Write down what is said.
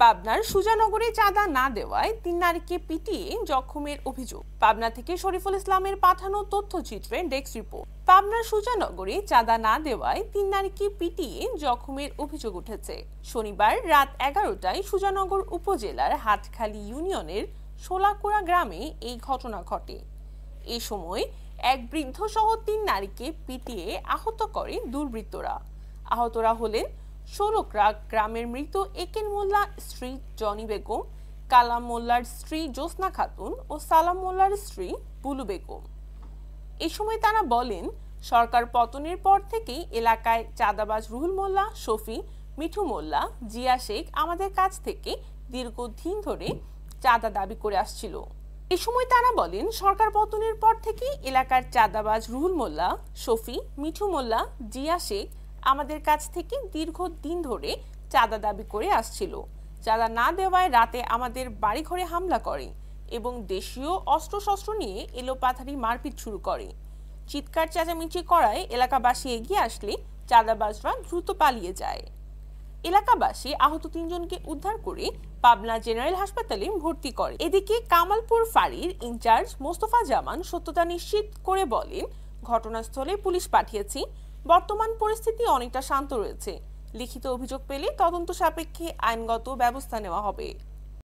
পাবনার সুজানগরে চাঁদা না দেওয়ায় ৩ নারীকে পিটিয়ে জখমের অভিযোগ। পাবনা থেকে শরীফুল ইসলামের পাঠানো তথ্যচিত্রের ডেস্ক রিপোর্ট। পাবনার সুজানগরে চাঁদা না দেওয়ায় ৩ নারীকে পিটিয়ে জখমের অভিযোগ উঠেছে। শনিবার রাত ১১টায় সুজানগর উপজেলার হাটখালী ইউনিয়নের শোলাকুড়া গ্রামে এই ঘটনা ঘটে। এ সময় এক বৃদ্ধ সহ ৩ নারীকে পিটিয়ে আহত করে দুর্বৃত্তরা। আহতরা হলেন ষোলকরা গ্রামের মৃত একেন মোল্লা স্ত্রী জনি বেগম, কালাম মোল্লার স্ত্রী জ্যোৎস্না খাতুন ও সালাম মোল্লার স্ত্রী বুলু বেগম। এ সময় তারা বলেন, সরকার পতনের পর থেকেই এলাকায় চাঁদাবাজ রুহুল মোল্লা, শফি, মিঠু মোল্লা, জিয়া শেখ আমাদের কাছ থেকে দীর্ঘদিন ধরে চাঁদা দাবি করে আসছিল। এ সময় তারা বলেন, সরকার পতনের পর থেকেই এলাকার চাঁদাবাজ রুহুল মোল্লা, শফি, মিঠু মোল্লা, জিয়া শেখ আমাদের কাছ থেকে দীর্ঘদিন ধরে চাঁদা দাবি করে আসছিল। চাঁদা না দেওয়ায় রাতে আমাদের বাড়িঘরে হামলা করে এবং দেশীয় অস্ত্রশস্ত্র নিয়ে এলোপাথারি মারপিট শুরু করে। চিৎকার চেঁচামেচি করায় এলাকাবাসী এগিয়ে আসলে চাঁদাবাজরা দ্রুত পালিয়ে যায়। এলাকাবাসী আহত ৩ জনকে উদ্ধার করে পাবনা জেনারেল হাসপাতালে ভর্তি করে। এদিকে কামালপুর ফাঁড়ির ইনচার্জ মোস্তফা জামান সত্যতা নিশ্চিত করে বলেন, ঘটনাস্থলে পুলিশ পাঠিয়েছি। বর্তমান পরিস্থিতি অনেকটা শান্ত রয়েছে। লিখিত অভিযোগ পেলে তদন্ত সাপেক্ষে আইনগত ব্যবস্থা নেওয়া হবে।